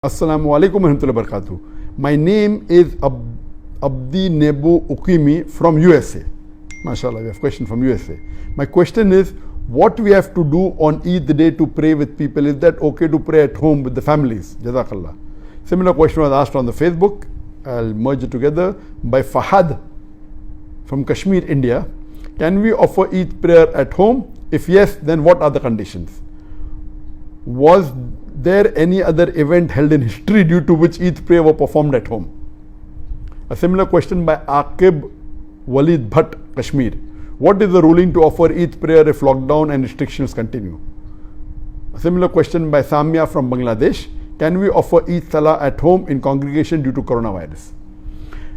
Assalamu alaikum warahmatullahi wabarakatuh. My name is Abdi Nebu Ukimi from USA. MashaAllah, we have a question from USA. My question is, what we have to do on Eid day to pray with people? Is that okay to pray at home with the families? Jazakallah. Similar question was asked on the Facebook. I'll merge it together by Fahad from Kashmir, India. Can we offer Eid prayer at home? If yes, then what are the conditions? Was there any other event held in history due to which Eid prayer were performed at home? A similar question by Aqib Walid Bhatt, Kashmir. What is the ruling to offer Eid prayer if lockdown and restrictions continue? A similar question by Samia from Bangladesh. Can we offer Eid Salah at home in congregation due to coronavirus?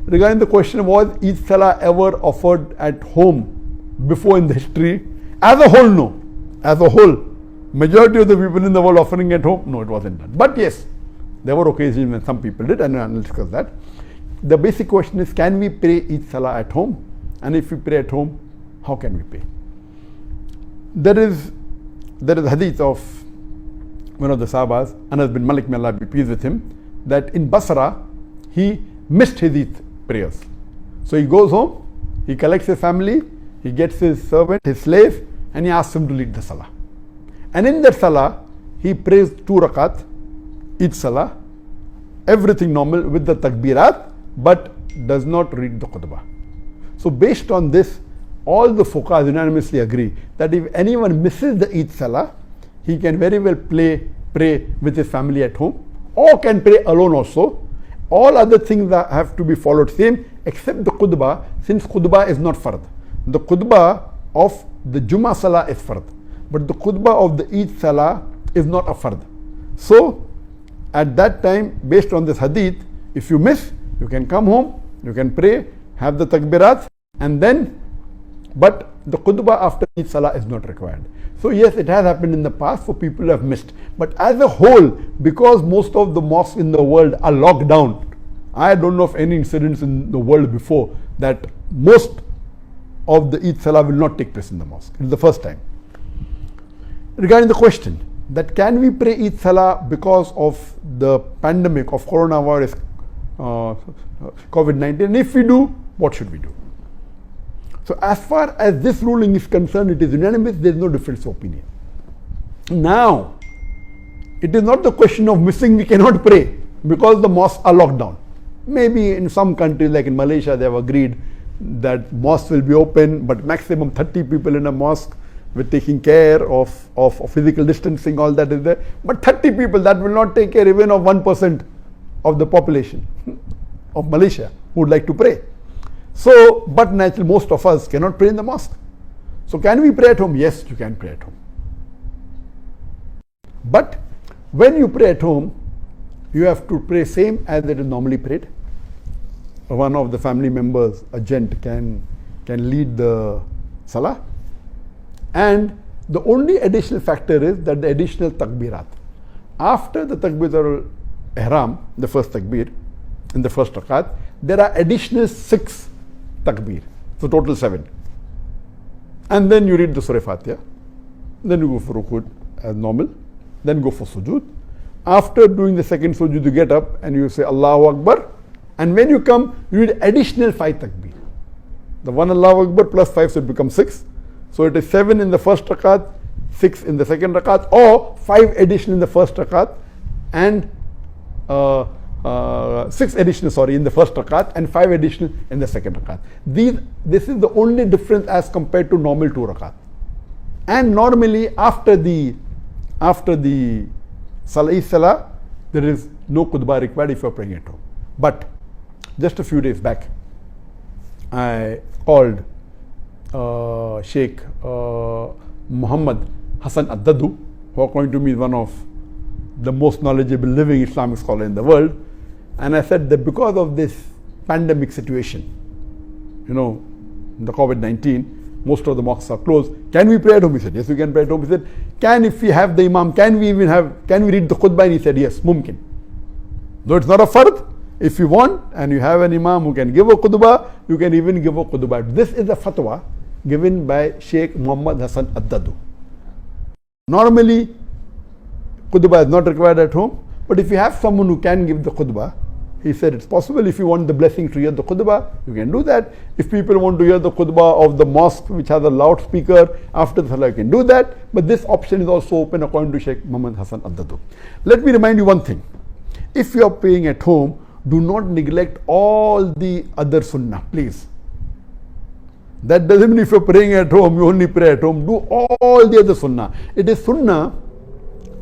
Regarding the question, was Eid Salah ever offered at home before in the history? As a whole, no. As a whole, majority of the people in the world offering at home, no, it wasn't done. But yes, there were occasions when some people did, and I'll discuss that. The basic question is, can we pray Eid Salah at home? And if we pray at home, how can we pray? There is a hadith of one of the Sahabas, Anas bin Malik, may Allah be pleased with him, that in Basra, he missed his Eid prayers. So he goes home, he collects his family, he gets his servant, his slave, and he asks him to lead the Salah. And in that Salah, he prays 2 rakat, Eid Salah, everything normal with the takbirat, but does not read the khutbah. So based on this, all the fuqahas unanimously agree that if anyone misses the Eid Salah, he can very well pray with his family at home, or can pray alone also. All other things that have to be followed same, except the khutbah, since khutbah is not fard. The khutbah of the Jummah Salah is fard, but the khutbah of the Eid Salah is not a fard. So at that time, based on this hadith, if you miss, you can come home, you can pray, have the takbirat, and then, but the khutbah after Eid Salah is not required. So yes, it has happened in the past for people who have missed. But as a whole, because most of the mosques in the world are locked down, I don't know of any incidents in the world before that most of the Eid Salah will not take place in the mosque. It's the first time. Regarding the question that can we pray Eid Salah because of the pandemic of coronavirus, COVID-19, if we do, what should we do? So as far as this ruling is concerned, it is unanimous, there is no difference of opinion. Now, it is not the question of missing, we cannot pray because the mosques are locked down. Maybe in some countries like in Malaysia, they have agreed that mosques will be open, but maximum 30 people in a mosque with taking care of physical distancing, all that is there. But 30 people, that will not take care even of 1% of the population of Malaysia who would like to pray. So, but naturally most of us cannot pray in the mosque. So can we pray at home? Yes, you can pray at home. But when you pray at home, you have to pray same as it is normally prayed. One of the family members, a gent, can lead the Salah. And the only additional factor is that the additional takbirat. After the takbir al-ihram, the first takbir, in the first rakat, there are additional 6 takbir, so total 7. And then you read the Surah Fatiha, then you go for rukud as normal, then go for sujood. After doing the second sujood, you get up and you say Allahu Akbar, and when you come, you read additional 5 takbir. The one Allahu Akbar plus 5, so it becomes 6. So it is 7 in the first rakat, 6 in the second rakat, or 5 additional in the first rakat, and 6 additional, in the first rakat, and 5 additional in the second rakat. This is the only difference as compared to normal 2 rakat. And normally after the Salah, there is no khutbah required if you are praying at home. But just a few days back, I called Sheikh Muhammad Hassan Addadu, who according to me is one of the most knowledgeable living Islamic scholar in the world. And I said that because of this pandemic situation, the COVID-19, most of the mosques are closed. Can we pray at home? He said, yes, we can pray at home. He said, if we have the imam, can we read the khutbah? And he said, yes, mumkin. Though it's not a fard, if you want and you have an imam who can give a khutbah, you can even give a khutbah. This is a fatwa given by Sheikh Muhammad Hassan Addadu. Normally, khutbah is not required at home, But if you have someone who can give the khutbah, he said it's possible. If you want the blessing to hear the khutbah, you can do that. If people want to hear the khutbah of the mosque which has a loudspeaker after the salah, you can do that. But this option is also open according to Sheikh Muhammad Hassan Addadu. Let me remind you one thing. If you are praying at home, do not neglect all the other sunnah, please. That doesn't mean if you're praying at home, you only pray at home. Do all the other sunnah. It is sunnah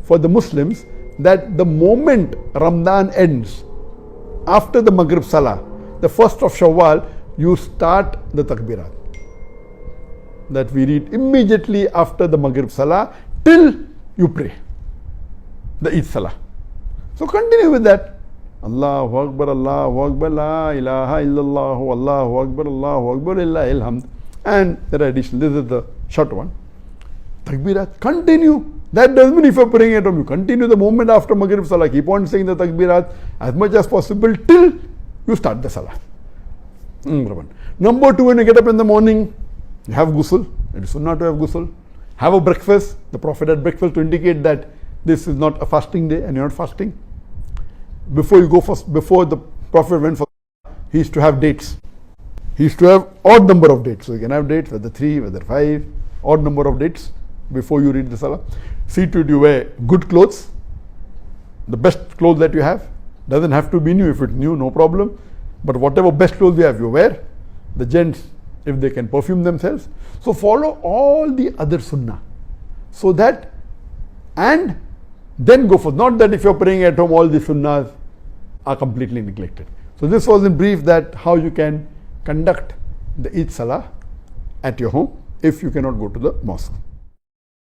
for the Muslims that the moment Ramadan ends, after the Maghrib Salah, the first of Shawwal, you start the takbirat. That we read immediately after the Maghrib Salah till you pray the Eid Salah. So continue with that. Allahu Akbar, La ilaha illallah, Allahu Akbar, Illahil hamd. And there are additional, this is the short one. Takbirat, continue. That doesn't mean if you're praying at home, you continue the moment after Maghrib Salah. Keep on saying the takbirat as much as possible till you start the Salah. Number 2, when you get up in the morning, you have ghusl. It is sunnah to have ghusl. Have a breakfast. The Prophet had breakfast to indicate that this is not a fasting day and you're not fasting. Before the Prophet went for Salah, he used to have dates. He used to have odd number of dates. So you can have dates, whether 3, whether 5, odd number of dates before you read the Salah. See to it you wear good clothes, the best clothes that you have. Doesn't have to be new. If it's new, no problem. But whatever best clothes you have, you wear. The gents, if they can perfume themselves. So follow all the other sunnah. So that, and then go for, not that if you're praying at home, all the sunnahs are completely neglected. So this was in brief that how you can conduct the Eid Salah at your home if you cannot go to the mosque.